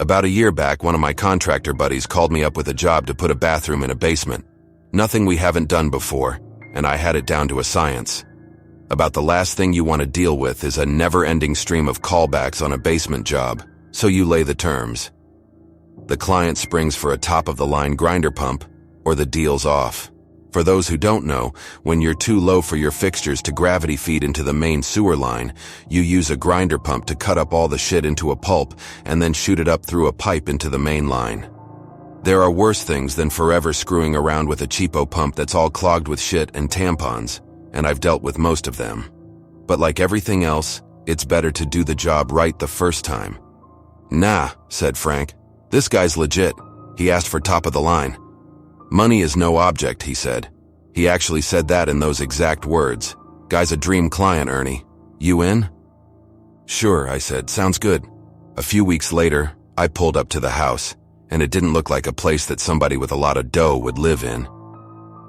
About a year back, one of my contractor buddies called me up with a job to put a bathroom in a basement. Nothing we haven't done before, and I had it down to a science. About the last thing you want to deal with is a never-ending stream of callbacks on a basement job, so you lay the terms. The client springs for a top-of-the-line grinder pump, or the deal's off. For those who don't know, when you're too low for your fixtures to gravity feed into the main sewer line, you use a grinder pump to cut up all the shit into a pulp and then shoot it up through a pipe into the main line. There are worse things than forever screwing around with a cheapo pump that's all clogged with shit and tampons, and I've dealt with most of them. But like everything else, it's better to do the job right the first time. "Nah," said Frank. "This guy's legit. He asked for top of the line. Money is no object," he said. He actually said that in those exact words. "Guy's a dream client, Ernie. You in?" "Sure," I said. "Sounds good." A few weeks later, I pulled up to the house, and it didn't look like a place that somebody with a lot of dough would live in.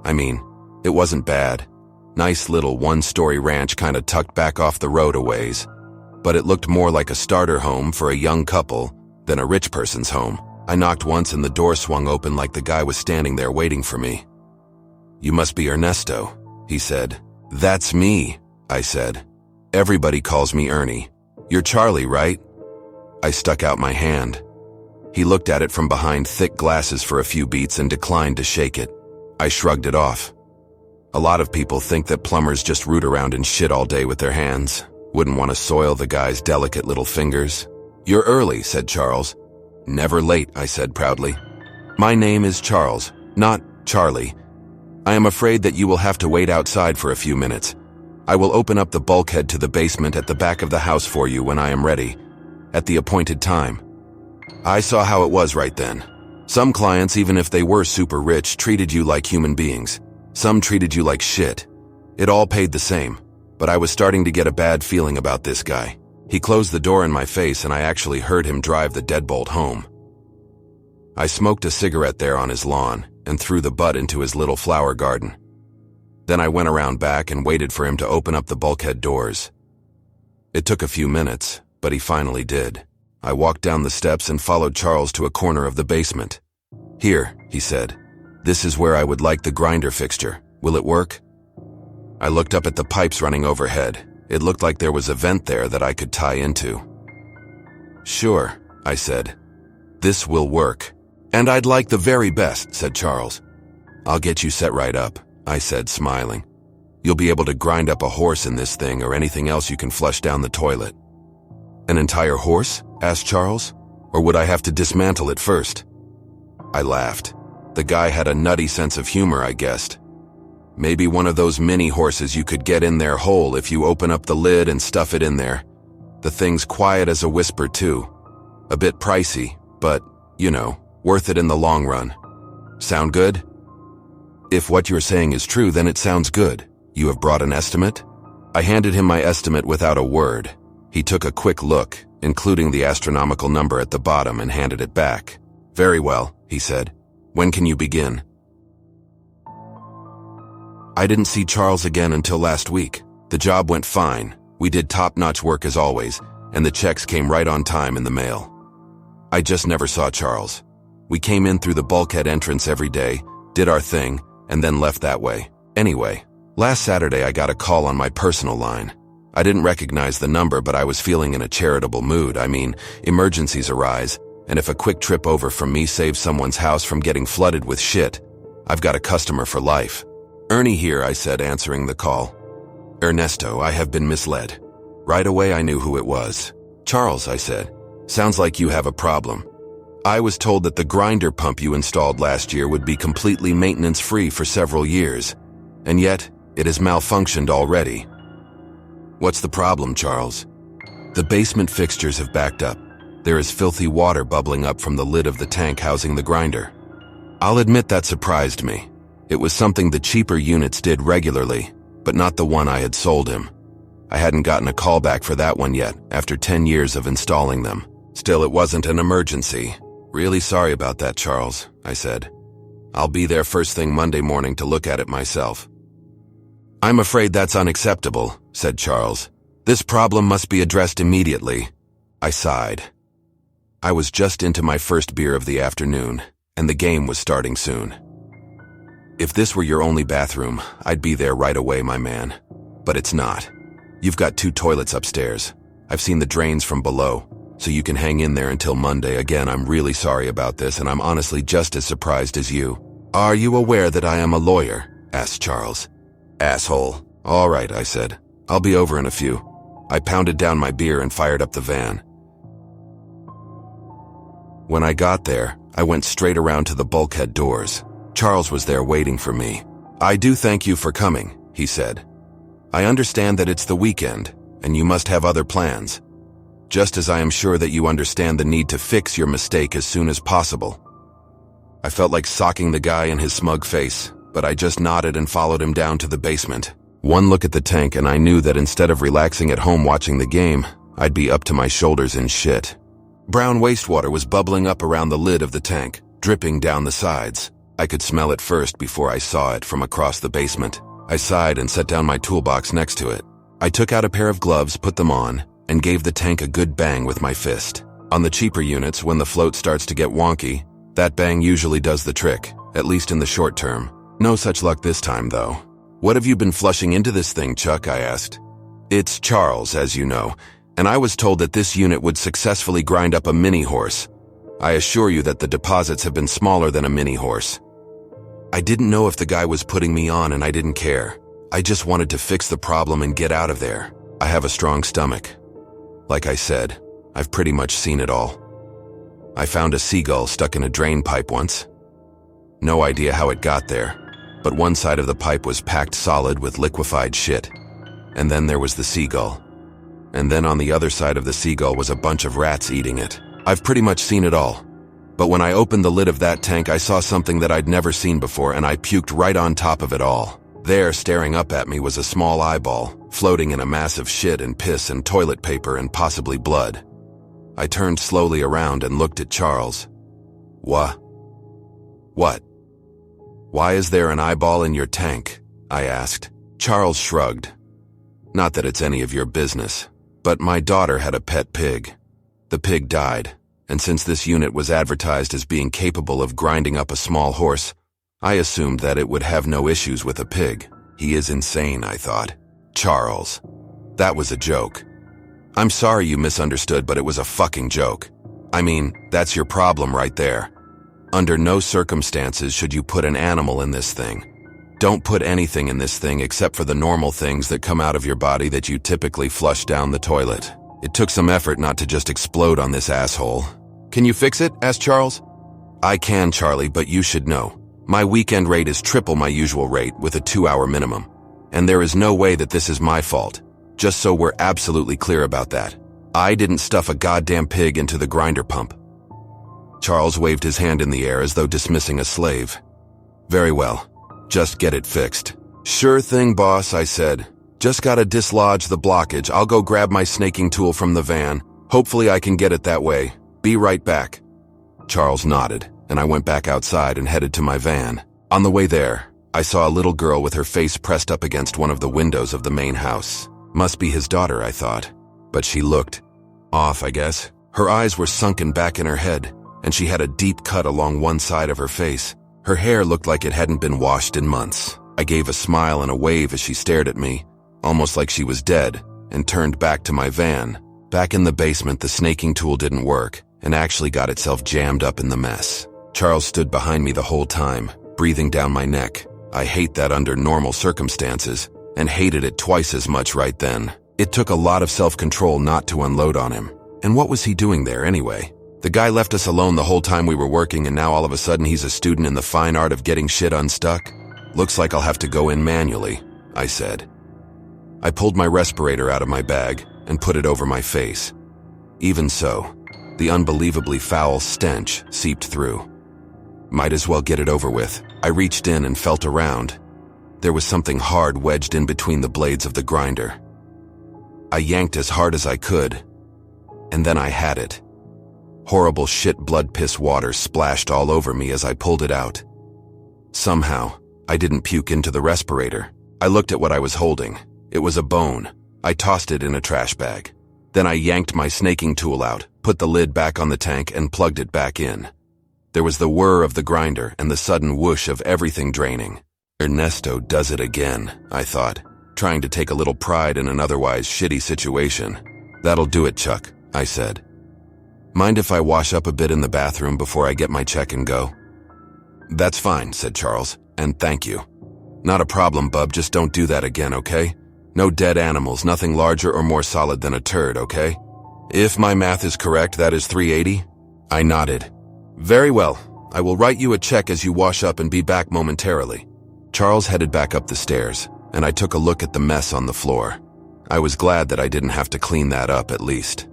I mean, it wasn't bad. Nice little one-story ranch kind of tucked back off the road a ways. But it looked more like a starter home for a young couple than a rich person's home. I knocked once and the door swung open like the guy was standing there waiting for me. "You must be Ernesto," he said. "That's me," I said. "Everybody calls me Ernie. You're Charlie, right?" I stuck out my hand. He looked at it from behind thick glasses for a few beats and declined to shake it. I shrugged it off. A lot of people think that plumbers just root around in shit all day with their hands. Wouldn't want to soil the guy's delicate little fingers. "You're early," said Charles. "Never late," I said proudly. "My name is Charles, not Charlie. I am afraid that you will have to wait outside for a few minutes. I will open up the bulkhead to the basement at the back of the house for you when I am ready, at the appointed time." I saw how it was right then. Some clients, even if they were super rich, treated you like human beings. Some treated you like shit. It all paid the same, but I was starting to get a bad feeling about this guy. He closed the door in my face and I actually heard him drive the deadbolt home. I smoked a cigarette there on his lawn and threw the butt into his little flower garden. Then I went around back and waited for him to open up the bulkhead doors. It took a few minutes, but he finally did. I walked down the steps and followed Charles to a corner of the basement. "Here," he said. "This is where I would like the grinder fixture. Will it work?" I looked up at the pipes running overhead. It looked like there was a vent there that I could tie into. "Sure," I said. "This will work. And I'd like the very best," said Charles. "I'll get you set right up," I said, smiling. "You'll be able to grind up a horse in this thing or anything else you can flush down the toilet." "An entire horse?" asked Charles. "Or would I have to dismantle it first?" I laughed. The guy had a nutty sense of humor, I guessed. "Maybe one of those mini horses you could get in there whole if you open up the lid and stuff it in there. The thing's quiet as a whisper, too. A bit pricey, but, you know, worth it in the long run. Sound good?" "If what you're saying is true, then it sounds good. You have brought an estimate?" I handed him my estimate without a word. He took a quick look, including the astronomical number at the bottom, and handed it back. "Very well," he said. "When can you begin?" I didn't see Charles again until last week. The job went fine. We did top-notch work as always, and the checks came right on time in the mail. I just never saw Charles. We came in through the bulkhead entrance every day, did our thing, and then left that way. Anyway, last Saturday I got a call on my personal line. I didn't recognize the number, but I was feeling in a charitable mood. I mean, emergencies arise, and if a quick trip over from me saves someone's house from getting flooded with shit, I've got a customer for life. "Ernie here," I said, answering the call. "Ernesto, I have been misled." Right away I knew who it was. "Charles," I said, "sounds like you have a problem. I was told that the grinder pump you installed last year would be completely maintenance-free for several years, and yet it has malfunctioned already." "What's the problem, Charles?" "The basement fixtures have backed up. There is filthy water bubbling up from the lid of the tank housing the grinder." I'll admit that surprised me. It was something the cheaper units did regularly, but not the one I had sold him. I hadn't gotten a call back for that one yet, after 10 years of installing them. Still, it wasn't an emergency. "Really sorry about that, Charles," I said. "I'll be there first thing Monday morning to look at it myself." "I'm afraid that's unacceptable," said Charles. "This problem must be addressed immediately." I sighed. I was just into my first beer of the afternoon, and the game was starting soon. If this were your only bathroom, I'd be there right away, my man. But it's not. You've got 2 toilets upstairs. I've seen the drains from below, so you can hang in there until Monday. Again, I'm really sorry about this, and I'm honestly just as surprised as you. Are you aware that I am a lawyer? Asked Charles. Asshole. All right, I said. I'll be over in a few. I pounded down my beer and fired up the van. When I got there, I went straight around to the bulkhead doors. Charles was there waiting for me. I do thank you for coming, he said. I understand that it's the weekend, and you must have other plans. Just as I am sure that you understand the need to fix your mistake as soon as possible. I felt like socking the guy in his smug face, but I just nodded and followed him down to the basement. One look at the tank and I knew that instead of relaxing at home watching the game, I'd be up to my shoulders in shit. Brown wastewater was bubbling up around the lid of the tank, dripping down the sides. I could smell it first before I saw it from across the basement. I sighed and set down my toolbox next to it. I took out a pair of gloves, put them on, and gave the tank a good bang with my fist. On the cheaper units, when the float starts to get wonky, that bang usually does the trick, at least in the short term. No such luck this time, though. What have you been flushing into this thing, Chuck? I asked. It's Charles, as you know, and I was told that this unit would successfully grind up a mini-horse. I assure you that the deposits have been smaller than a mini-horse. I didn't know if the guy was putting me on, and I didn't care. I just wanted to fix the problem and get out of there. I have a strong stomach. Like I said, I've pretty much seen it all. I found a seagull stuck in a drain pipe once. No idea how it got there, but one side of the pipe was packed solid with liquefied shit. And then there was the seagull. And then on the other side of the seagull was a bunch of rats eating it. I've pretty much seen it all. But when I opened the lid of that tank, I saw something that I'd never seen before, and I puked right on top of it all. There, staring up at me, was a small eyeball, floating in a mass of shit and piss and toilet paper and possibly blood. I turned slowly around and looked at Charles. What? Why is there an eyeball in your tank? I asked. Charles shrugged. Not that it's any of your business, but my daughter had a pet pig. The pig died, and since this unit was advertised as being capable of grinding up a small horse, I assumed that it would have no issues with a pig. He is insane, I thought. Charles. That was a joke. I'm sorry you misunderstood, but it was a fucking joke. I mean, that's your problem right there. Under no circumstances should you put an animal in this thing. Don't put anything in this thing except for the normal things that come out of your body that you typically flush down the toilet. It took some effort not to just explode on this asshole. Can you fix it? Asked Charles. I can, Charlie, but you should know. My weekend rate is triple my usual rate with a 2-hour minimum. And there is no way that this is my fault. Just so we're absolutely clear about that. I didn't stuff a goddamn pig into the grinder pump. Charles waved his hand in the air as though dismissing a slave. Very well. Just get it fixed. Sure thing, boss, I said. Just gotta dislodge the blockage. I'll go grab my snaking tool from the van. Hopefully I can get it that way. Be right back. Charles nodded, and I went back outside and headed to my van. On the way there, I saw a little girl with her face pressed up against one of the windows of the main house. Must be his daughter, I thought. But she looked off, I guess. Her eyes were sunken back in her head, and she had a deep cut along one side of her face. Her hair looked like it hadn't been washed in months. I gave a smile and a wave as she stared at me, almost like she was dead, and turned back to my van. Back in the basement, the snaking tool didn't work, and actually got itself jammed up in the mess. Charles stood behind me the whole time, breathing down my neck. I hate that under normal circumstances, and hated it twice as much right then. It took a lot of self-control not to unload on him. And what was he doing there anyway? The guy left us alone the whole time we were working, and now all of a sudden he's a student in the fine art of getting shit unstuck? Looks like I'll have to go in manually, I said. I pulled my respirator out of my bag and put it over my face. Even so, the unbelievably foul stench seeped through. Might as well get it over with. I reached in and felt around. There was something hard wedged in between the blades of the grinder. I yanked as hard as I could, and then I had it. Horrible shit blood piss water splashed all over me as I pulled it out. Somehow, I didn't puke into the respirator. I looked at what I was holding. It was a bone. I tossed it in a trash bag. Then I yanked my snaking tool out, put the lid back on the tank, and plugged it back in. There was the whir of the grinder and the sudden whoosh of everything draining. Ernesto does it again, I thought, trying to take a little pride in an otherwise shitty situation. That'll do it, Chuck, I said. Mind if I wash up a bit in the bathroom before I get my check and go? That's fine, said Charles, and thank you. Not a problem, bub, just don't do that again, okay? No dead animals, nothing larger or more solid than a turd, okay? If my math is correct, that is 380? I nodded. Very well. I will write you a check as you wash up and be back momentarily. Charles headed back up the stairs, and I took a look at the mess on the floor. I was glad that I didn't have to clean that up at least.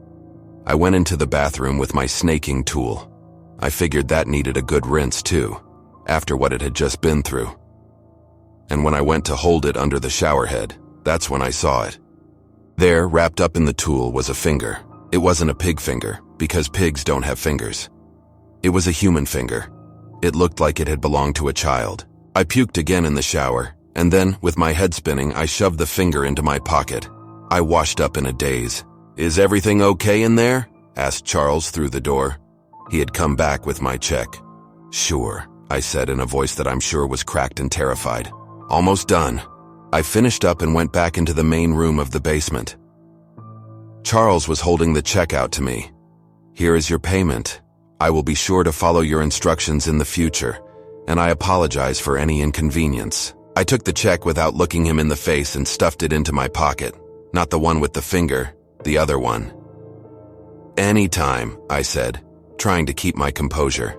I went into the bathroom with my snaking tool. I figured that needed a good rinse too, after what it had just been through. And when I went to hold it under the shower head, that's when I saw it. There, wrapped up in the tool, was a finger. It wasn't a pig finger, because pigs don't have fingers. It was a human finger. It looked like it had belonged to a child. I puked again in the shower, and then, with my head spinning, I shoved the finger into my pocket. I washed up in a daze. Is everything okay in there? Asked Charles through the door. He had come back with my check. Sure, I said in a voice that I'm sure was cracked and terrified. Almost done. I finished up and went back into the main room of the basement. Charles was holding the check out to me. Here is your payment. I will be sure to follow your instructions in the future, and I apologize for any inconvenience. I took the check without looking him in the face and stuffed it into my pocket. Not the one with the finger, the other one. Anytime, I said, trying to keep my composure.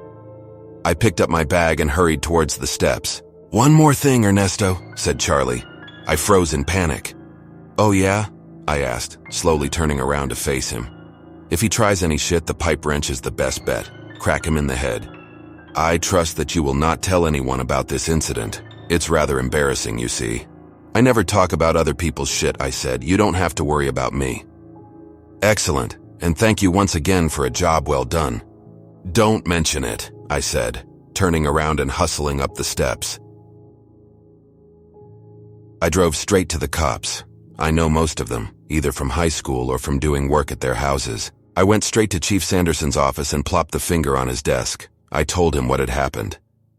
I picked up my bag and hurried towards the steps. One more thing, Ernesto, said Charlie. I froze in panic. Oh yeah? I asked, slowly turning around to face him. If he tries any shit, the pipe wrench is the best bet. Crack him in the head. I trust that you will not tell anyone about this incident. It's rather embarrassing, you see. I never talk about other people's shit, I said. You don't have to worry about me. Excellent, and thank you once again for a job well done. Don't mention it, I said, turning around and hustling up the steps. I drove straight to the cops. I know most of them, either from high school or from doing work at their houses. I went straight to Chief Sanderson's office and plopped the finger on his desk. I told him what had happened.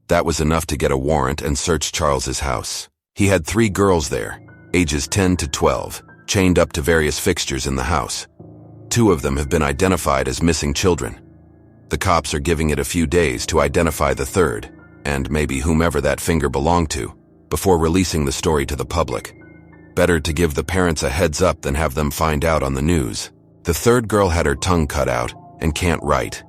That was enough to get a warrant and search Charles's house. He had 3 girls there, ages 10 to 12, chained up to various fixtures in the house. 2 of them have been identified as missing children. The cops are giving it a few days to identify the 3rd, and maybe whomever that finger belonged to, before releasing the story to the public. Better to give the parents a heads up than have them find out on the news. The 3rd girl had her tongue cut out and can't write.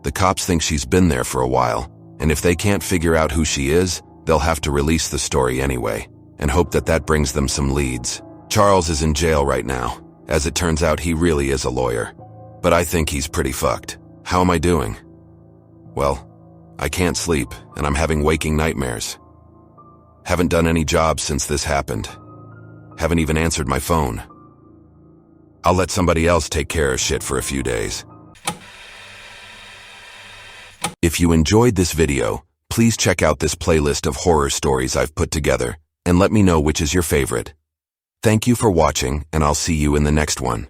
The cops think she's been there for a while, and if they can't figure out who she is, they'll have to release the story anyway, and hope that that brings them some leads. Charles is in jail right now. As it turns out, he really is a lawyer. But I think he's pretty fucked. How am I doing? Well, I can't sleep, and I'm having waking nightmares. Haven't done any jobs since this happened. Haven't even answered my phone. I'll let somebody else take care of shit for a few days. If you enjoyed this video, please check out this playlist of horror stories I've put together and let me know which is your favorite. Thank you for watching, and I'll see you in the next one.